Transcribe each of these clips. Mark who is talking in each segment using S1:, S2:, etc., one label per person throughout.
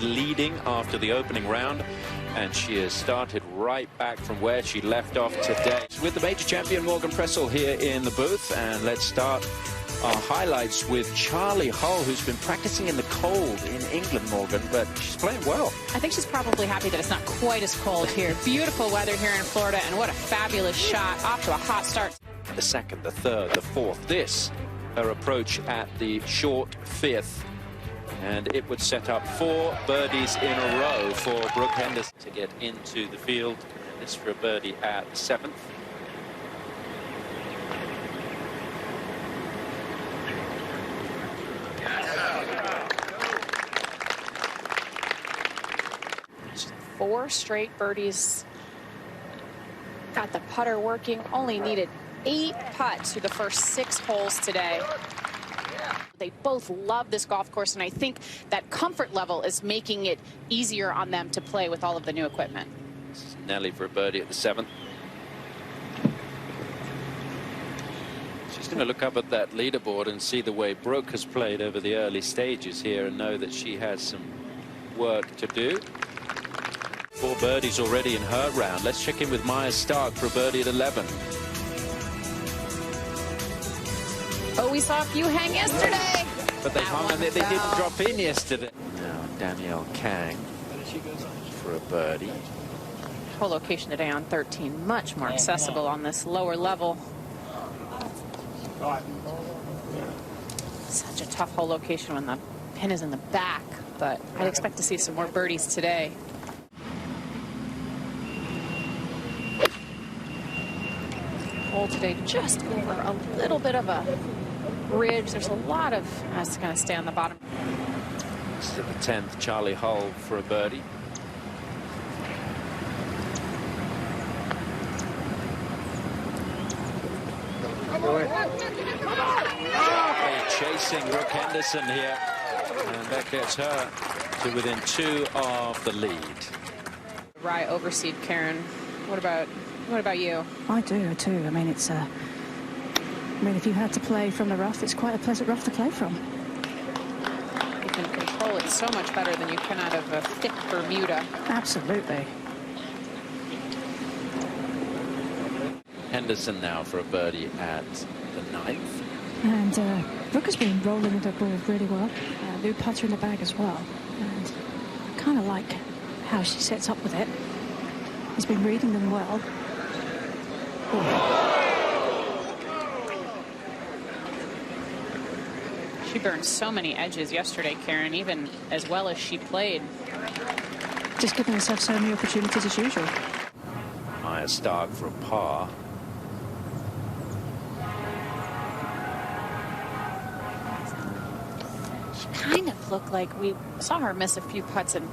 S1: Leading after the opening round, and she has started right back from where she left off today. With the major champion Morgan Pressel here in the booth, and let's start our highlights with Charlie Hull, who's been practicing in the cold in England, Morgan, but she's playing well.
S2: I think she's probably happy that it's not quite as cold here. Beautiful weather here in Florida, and what a fabulous shot. Off to a hot start.
S1: The second, the third, the fourth. This, her approach at the short fifth. And it would set up 4 birdies in a row for Brooke Henderson to get into the field. This for a birdie at the 7th.
S2: Four straight birdies. Got the putter working. Only needed 8 putts through the first 6 holes today. They both love this golf course, and I think that comfort level is making it easier on them to play with all of the new equipment.
S1: This is Nelly for a birdie at the 7th. She's going to look up at that leaderboard and see the way Brooke has played over the early stages here and know that she has some work to do. 4 birdies already in her round. Let's check in with Maya Stark for a birdie at 11.
S2: Oh, we saw a few hang yesterday.
S1: But they hung and they didn't drop in yesterday. Now Danielle Kang for a birdie.
S2: Whole location today on 13, much more accessible on this lower level. Such a tough hole location when the pin is in the back, but I'd expect to see some more birdies today. Hole today just over a little bit of a ridge. There's a lot of that's going to stay on the bottom.
S1: This is at the 10th. Charlie Hull for a birdie. Chasing Brooke Henderson here, and that gets her to within 2 of the lead.
S2: Rye overseed, Karen. What about you?
S3: I do too. I mean, it's if you had to play from the rough, it's quite a pleasant rough to play from.
S2: You can control it so much better than you can out of a thick Bermuda.
S3: Absolutely.
S1: Henderson now for a birdie at the 9th.
S3: And Brooke has been rolling with her ball really well. New putter in the bag as well. And I kind of like how she sets up with it. He's been reading them well.
S2: She burned so many edges yesterday, Karen, even as well as she played.
S3: Just giving herself so many opportunities as usual.
S1: Maya Stark for a par.
S2: She kind of looked like we saw her miss a few putts in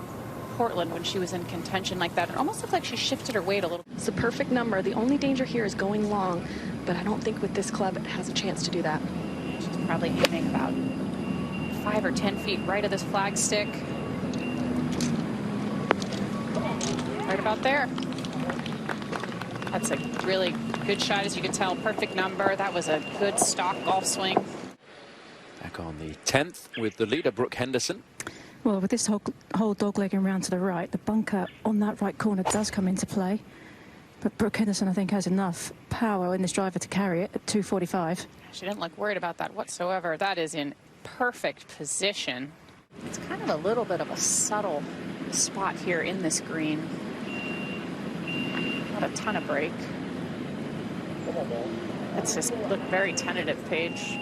S2: Portland when she was in contention like that. It almost looked like she shifted her weight a little.
S4: It's a perfect number. The only danger here is going long, but I don't think with this club it has a chance to do that.
S2: She's probably hitting about 5 or 10 feet right of this flag stick. Right about there. That's a really good shot, as you can tell. Perfect number. That was a good stock golf swing.
S1: Back on the 10th with the leader, Brooke Henderson.
S3: Well, with this whole doglegging round to the right, the bunker on that right corner does come into play. But Brooke Henderson, I think, has enough power in this driver to carry it at 245.
S2: She didn't look worried about that whatsoever. That is in perfect position. It's kind of a little bit of a subtle spot here in this green. Not a ton of break. It's just looked very tentative, Paige.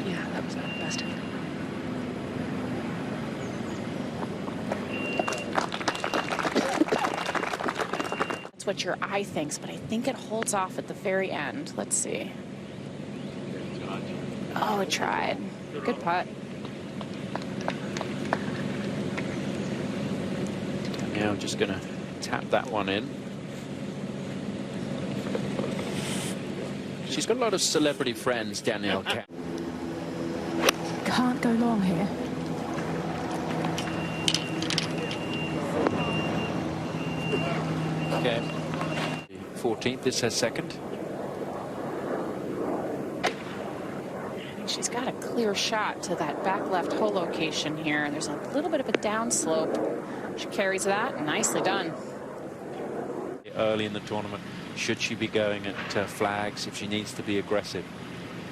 S4: Yeah, that was not the best effort.
S2: That's what your eye thinks, but I think it holds off at the very end. Let's see. Oh, it tried. Good putt.
S1: Now just going to tap that one in. She's got a lot of celebrity friends, Danielle Kang.
S3: Can't go long here.
S1: Okay. 14th is her second.
S2: She's got a clear shot to that back left hole location here. There's a little bit of a downslope. She carries that. Nicely done.
S1: Early in the tournament, should she be going at flags, if she needs to be aggressive?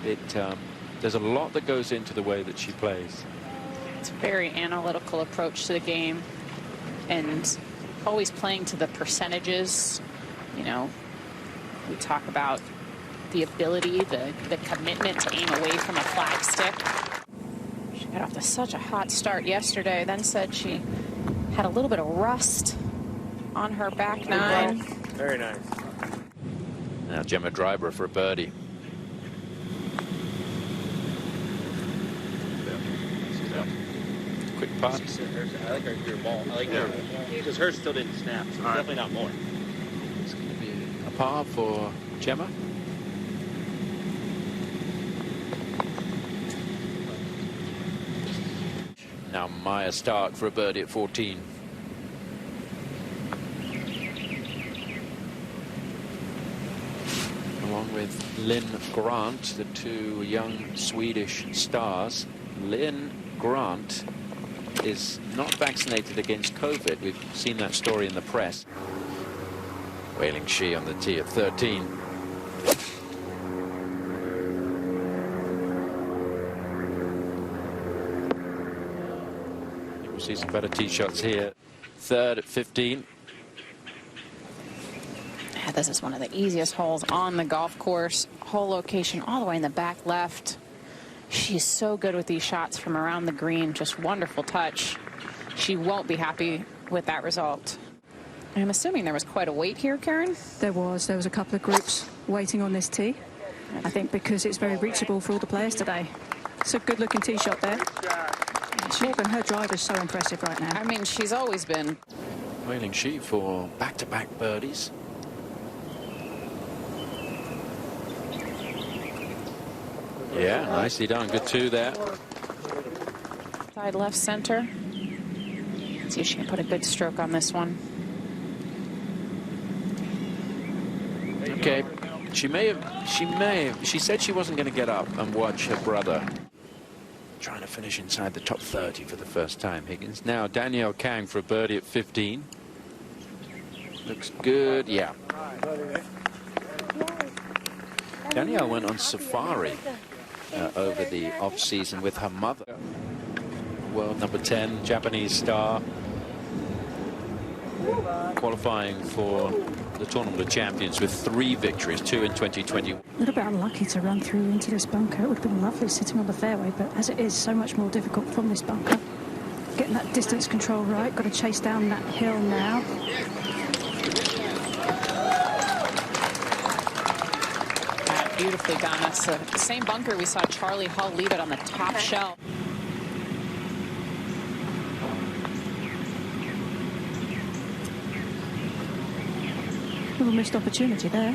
S1: There's a lot that goes into the way that she plays.
S2: It's a very analytical approach to the game, and always playing to the percentages. You know, we talk about the ability, the commitment to aim away from a flag stick. She got off to such a hot start yesterday, then said she had a little bit of rust on her back nine.
S5: Very nice.
S1: Now Gemma Driver for a birdie. Quick putt.
S5: I like her ball. I like her because hers still didn't snap, so definitely not more.
S1: It's going to be a par for Gemma. Now Maya Stark for a birdie at 14. Along with Lynn Grant, the two young Swedish stars. Lynn Grant is not vaccinated against COVID. We've seen that story in the press. Wei-Ling Shi on the tee at 13. We'll see some better tee shots here. Third at 15.
S2: This is one of the easiest holes on the golf course. Hole location all the way in the back left. She's so good with these shots from around the green. Just wonderful touch. She won't be happy with that result. I'm assuming there was quite a wait here, Karen?
S3: There was a couple of groups waiting on this tee. I think because it's very reachable for all the players today. It's a good looking tee shot there. Morgan, her drive is so impressive right now.
S2: I mean, she's always been.
S1: Wei-Ling Shi for back-to-back birdies. Yeah, nicely done. Good two there.
S2: Side left center. Let's see if she can put a good stroke on this one.
S1: Okay. She said she wasn't going to get up and watch her brother trying to finish inside the top 30 for the first time. Higgins. Now Danielle Kang for a birdie at 15. Looks good. Yeah. Danielle went on safari over the off-season with her mother. World number 10, Japanese star, qualifying for the Tournament of Champions with 3 victories, 2 in 2020.
S3: A little bit unlucky to run through into this bunker. It would have been lovely sitting on the fairway, but as it is, so much more difficult from this bunker. Getting that distance control right, got to chase down that hill now.
S2: Beautifully done. That's the same bunker we saw Charlie Hull leave it on the top shelf.
S3: Little missed opportunity there.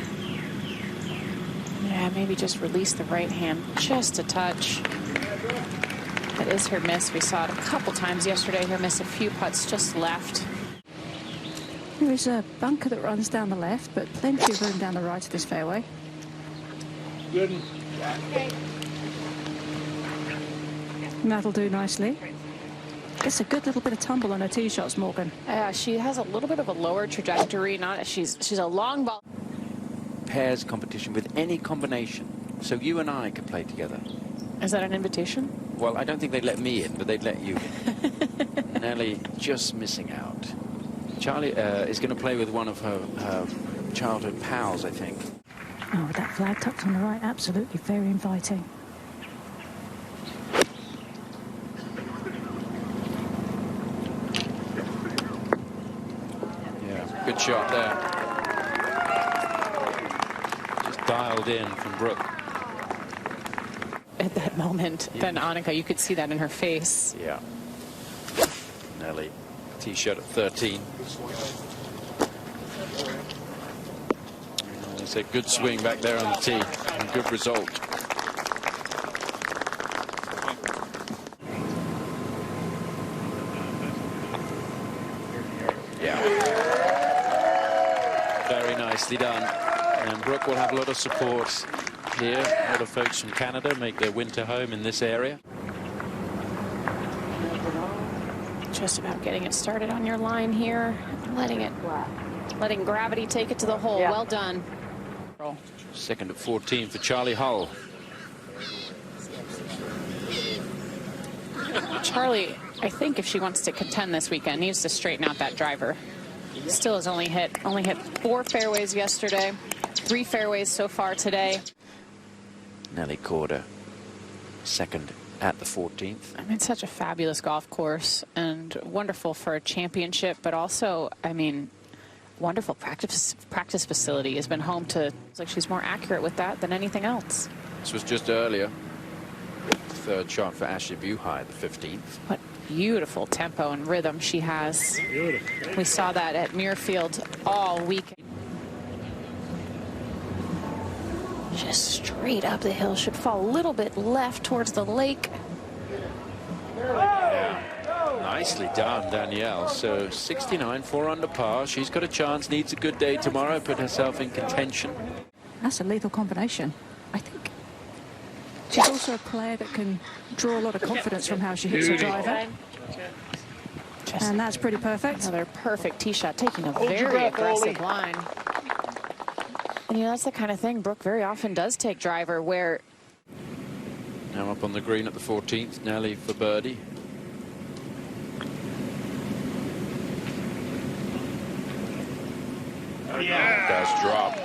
S2: Yeah, maybe just release the right hand just a touch. That is her miss. We saw it a couple times yesterday. Her miss a few putts just left.
S3: There is a bunker that runs down the left, but plenty of room down the right of this fairway.
S5: Good.
S3: And that'll do nicely. Gets a good little bit of tumble on her tee shots, Morgan.
S2: She has a little bit of a lower trajectory. She's a long ball.
S1: Pairs competition with any combination, so you and I can play together.
S2: Is that an invitation?
S1: Well, I don't think they'd let me in, but they'd let you in. Nelly just missing out. Charlie is going to play with one of her childhood pals, I think.
S3: Oh, with that flag tucked on the right, absolutely very inviting.
S1: Yeah, good shot there. Just dialed in from Brooke.
S2: At that moment, then Annika, you could see that in her face.
S1: Yeah. Nelly, tee shot at 13. It's a good swing back there on the tee. And good result. Yeah. Very nicely done. And Brooke will have a lot of support here. A lot of folks from Canada make their winter home in this area.
S2: Just about getting it started on your line here. Letting gravity take it to the hole. Yeah. Well done.
S1: Second at 14 for Charlie Hull.
S2: Charlie, I think if she wants to contend this weekend, needs to straighten out that driver. Still has only hit 4 fairways yesterday, 3 fairways so far today.
S1: Nelly Korda, second at the 14th.
S2: I mean, it's such a fabulous golf course and wonderful for a championship, but also, I mean, wonderful practice facility. Has been home to, it's like she's more accurate with that than anything else.
S1: This was just earlier. Third shot for Ashley Buhai, the 15th.
S2: What beautiful tempo and rhythm she has. Beautiful. We saw that at Muirfield all week. Just straight up the hill. Should fall a little bit left towards the lake.
S1: Yeah. Nicely done, Danielle. So 69, 4 under par. She's got a chance, needs a good day tomorrow, put herself in contention.
S3: That's a lethal combination, I think. She's also a player that can draw a lot of confidence from how she hits her driver. And that's pretty perfect.
S2: Another perfect tee shot, taking a very aggressive line. And you know, that's the kind of thing Brooke very often does take driver where...
S1: Now up on the green at the 14th, Nelly for birdie.
S5: Yeah.
S1: Does drop.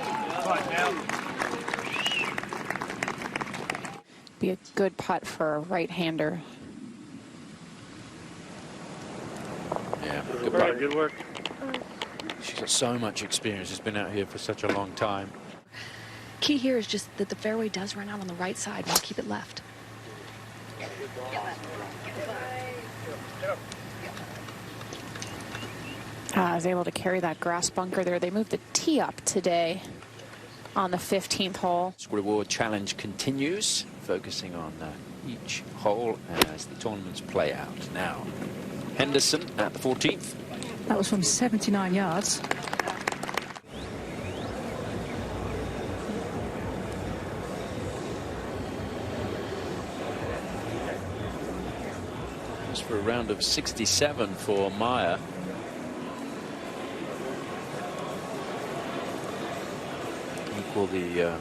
S2: Be a good putt for a right-hander.
S1: Yeah, good putt.
S5: Good work.
S1: She's got so much experience. She's been out here for such a long time.
S4: Key here is just that the fairway does run out on the right side. We'll keep it left.
S2: I was able to carry that grass bunker there. They moved the tee up today on the 15th hole.
S1: Reward challenge continues, focusing on each hole as the tournaments play out. Now, Henderson at the 14th.
S3: That was from 79 yards.
S1: Just for a round of 67 for Meyer. Equal the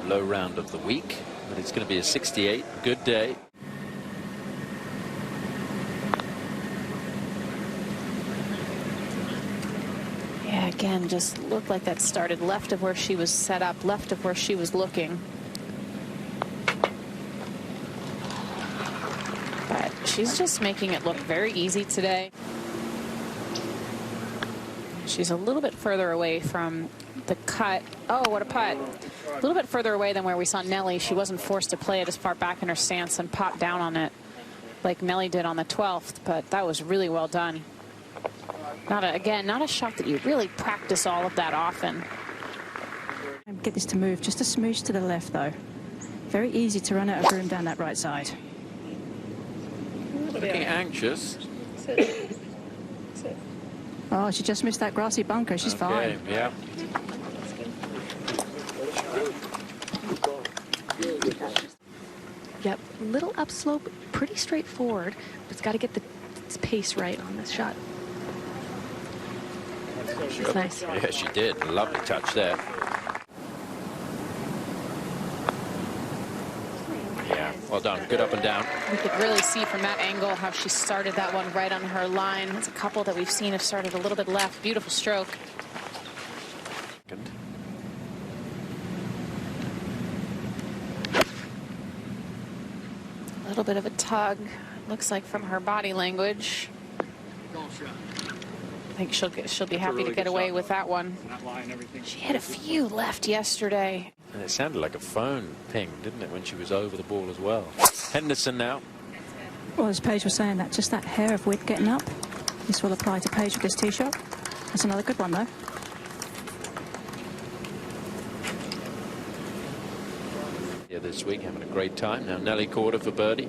S1: low round of the week, but it's going to be a 68. Good day.
S2: Yeah, again, just looked like that started left of where she was set up, left of where she was looking. But she's just making it look very easy today. She's a little bit further away from the cut. Oh, what a putt. A little bit further away than where we saw Nelly. She wasn't forced to play it as far back in her stance and pop down on it like Nelly did on the 12th, but that was really well done. Again, not a shot that you really practice all of that often.
S3: Get this to move just a smooch to the left, though. Very easy to run out of room down that right side.
S1: Looking anxious.
S3: Oh, she just missed that grassy bunker. She's fine.
S1: Yeah.
S4: Yep, little upslope, pretty straightforward, but it's got to get the pace right on this shot. It's nice.
S1: Yeah, she did. Lovely touch there. Yeah, well done. Good up and down.
S2: We could really see from that angle how she started that one right on her line. There's a couple that we've seen have started a little bit left. Beautiful stroke. A little bit of a tug. Looks like from her body language. I think she'll be happy to get away with that one. She hit a few left yesterday.
S1: And it sounded like a phone ping, didn't it, when she was over the ball as well. Henderson now.
S3: Well, as Paige was saying, that just that hair of width getting up. This will apply to Paige with this tee shot. That's another good one, though.
S1: Yeah, this week having a great time. Now Nelly Korda for birdie.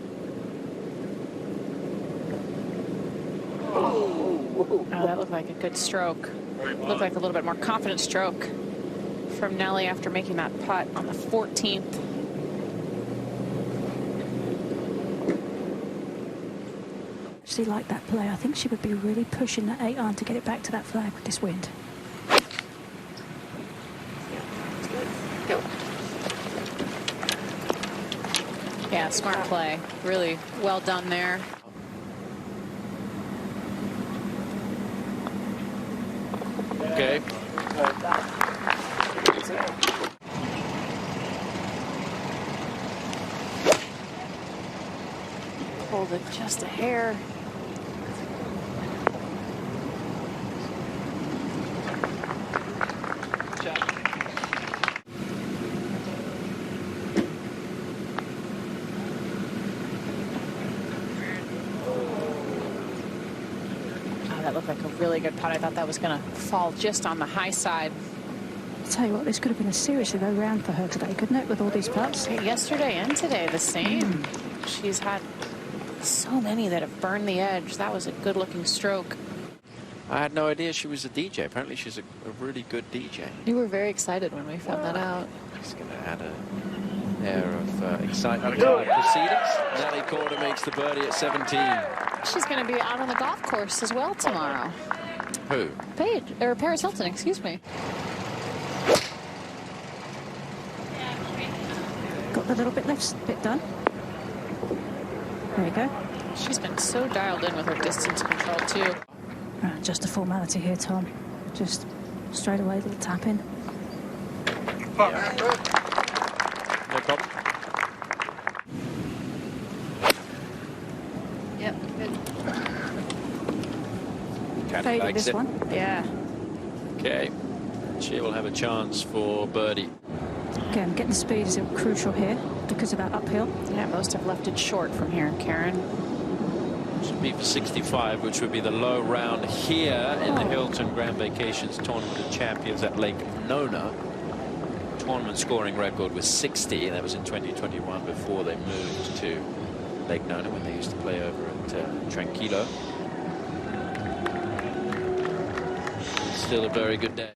S2: Oh, that looked like a good stroke. Looked like a little bit more confident stroke from Nelly after making that putt on the 14th.
S3: seriously like that play. I think she would be really pushing that 8-iron to get it back to that flag with this wind.
S2: Go. Yeah, smart play. Really well done there.
S1: Okay.
S2: Hold it just a hair. That looked like a really good putt. I thought that was going to fall just on the high side.
S3: I'll tell you what, this could have been a seriously low round for her today, couldn't it, with all these putts?
S2: Yesterday and today, the same. She's had so many that have burned the edge. That was a good-looking stroke.
S1: I had no idea she was a DJ. Apparently she's a really good DJ.
S2: You were very excited when we found that out.
S1: Just going to add an air of excitement to the proceedings. Nelly Corder makes the birdie at 17.
S2: She's going to be out on the golf course as well tomorrow.
S1: Who?
S2: Paris Hilton, excuse me.
S3: Got the little bit left bit done. There you go.
S2: She's been so dialed in with her distance control too.
S3: Just a formality here, Tom. Just straight away, little tap in.
S1: Yeah. No problem.
S2: Yep, good.
S1: Caddy likes
S3: this
S1: it.
S3: one.
S2: Yeah.
S1: Okay. She will have a chance for birdie.
S3: Again, getting the speed is crucial here because of that uphill.
S2: Yeah, most have left it short from here, Karen.
S1: Should be for 65, which would be the low round here in the Hilton Grand Vacations Tournament of Champions at Lake Nona. Tournament scoring record was 60. That was in 2021 before they moved to Lake Nona when they used to play over at Tranquilo. Still a very good day.